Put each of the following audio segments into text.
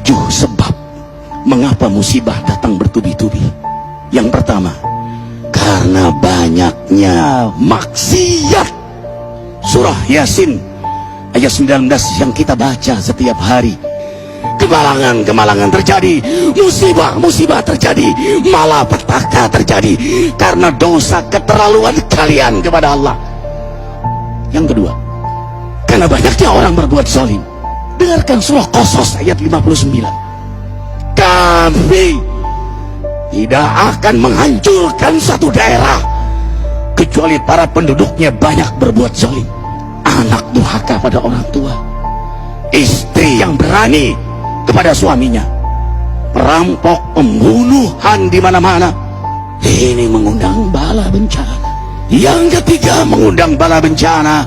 7 sebab mengapa musibah datang bertubi-tubi. Yang pertama, karena banyaknya maksiat. Surah Yasin ayat 19 yang kita baca setiap hari. Kemalangan terjadi, musibah terjadi, malapetaka terjadi karena dosa keterlaluan kalian kepada Allah. Yang kedua, karena banyaknya orang berbuat zalim. Dengarkan surah Qasas ayat 59. Kami tidak akan menghancurkan satu daerah kecuali para penduduknya banyak berbuat zalim. Anak durhaka pada orang tua, istri yang berani kepada suaminya, perampok, pembunuhan di mana-mana. Ini mengundang bala bencana. Yang ketiga, mengundang bala bencana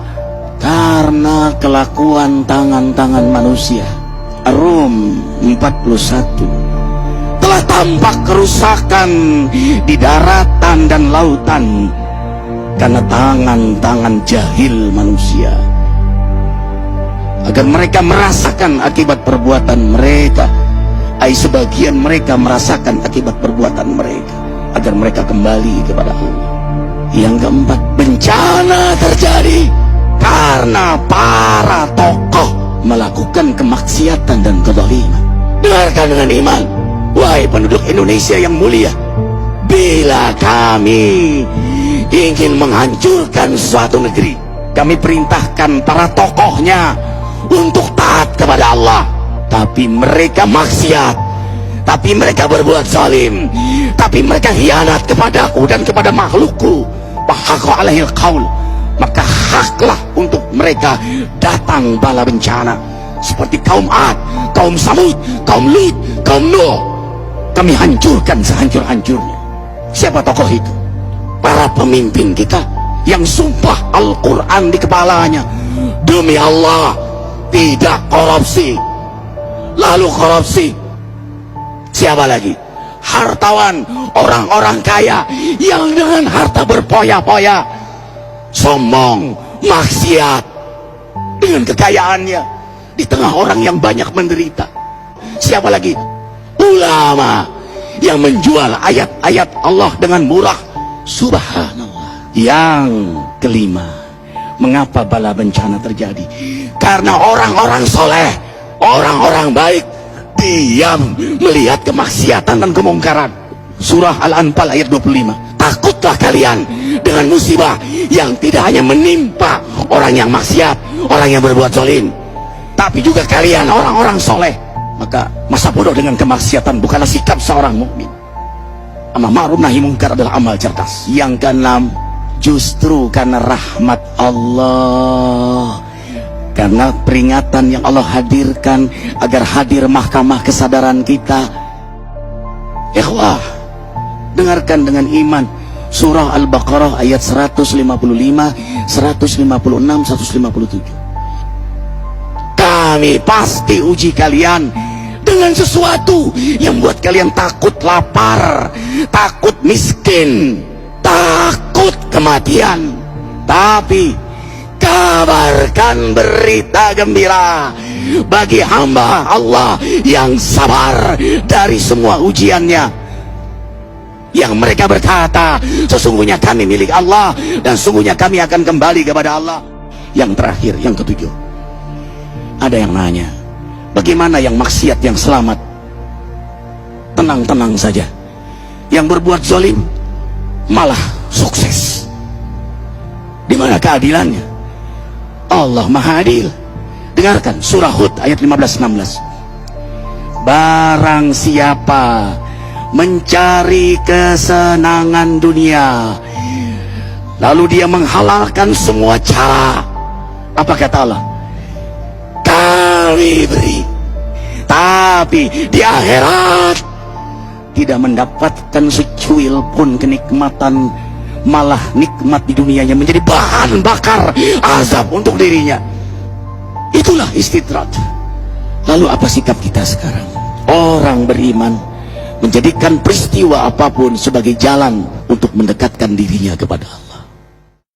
karena kelakuan tangan-tangan manusia. Rum 41. Telah tampak kerusakan di daratan dan lautan karena tangan-tangan jahil manusia, agar mereka merasakan akibat perbuatan mereka. Sebagian mereka merasakan akibat perbuatan mereka, agar mereka kembali kepada Allah. Yang keempat, bencana terjadi karena para tokoh melakukan kemaksiatan dan kezaliman. Dengarkan dengan iman, wahai penduduk Indonesia yang mulia, bila kami ingin menghancurkan suatu negeri, kami perintahkan para tokohnya untuk taat kepada Allah, tapi mereka maksiat, tapi mereka berbuat zalim, tapi mereka khianat kepadaku dan kepada makhlukku. Bahaqqa alaihil qaul, maka haklah untuk mereka datang bala bencana seperti kaum Ad, kaum Samud, kaum Lut, kaum Nuh. Kami hancurkan sehancur-hancurnya. Siapa tokoh itu? Para pemimpin kita yang sumpah Al-Quran di kepalanya, demi Allah tidak korupsi. Lalu korupsi. Siapa lagi? Hartawan, orang-orang kaya yang dengan harta berpoya-poya, sombong, maksiat dengan kekayaannya di tengah orang yang banyak menderita. Siapa lagi? Ulama yang menjual ayat-ayat Allah dengan murah. Subhanallah. Yang kelima, mengapa bala bencana terjadi? Karena orang-orang soleh, orang-orang baik diam melihat kemaksiatan dan kemungkaran. Surah Al-Anfal ayat 25. Takutlah kalian dengan musibah yang tidak hanya menimpa orang yang maksiat, orang yang berbuat zalim, tapi juga kalian orang-orang soleh. Maka masa bodoh dengan kemaksiatan bukanlah sikap seorang mukmin. Amar ma'ruf nahi munkar adalah amal cerdas. Yang keenam, justru karena rahmat Allah, karena peringatan yang Allah hadirkan agar hadir mahkamah kesadaran kita. Ikhwah, dengarkan dengan iman surah Al-Baqarah ayat 155, 156, 157. Kami pasti uji kalian dengan sesuatu yang buat kalian takut lapar, takut miskin, takut kematian. Tapi kabarkan berita gembira bagi hamba Allah yang sabar dari semua ujiannya, yang mereka berkata, sesungguhnya kami milik Allah dan sungguhnya kami akan kembali kepada Allah. Yang terakhir, yang ketujuh, ada yang nanya, bagaimana yang maksiat yang selamat? Tenang-tenang saja. Yang berbuat zalim malah sukses. Di mana keadilannya? Allah Maha Adil. Dengarkan surah Hud ayat 15-16. Barang siapa mencari kesenangan dunia, lalu dia menghalalkan semua cara, apa kata Allah? Kami beri, tapi di akhirat tidak mendapatkan secuil pun kenikmatan, malah nikmat di dunianya menjadi bahan bakar azab untuk dirinya. Itulah istidrat. Lalu apa sikap kita sekarang? Orang beriman menjadikan peristiwa apapun sebagai jalan untuk mendekatkan dirinya kepada Allah.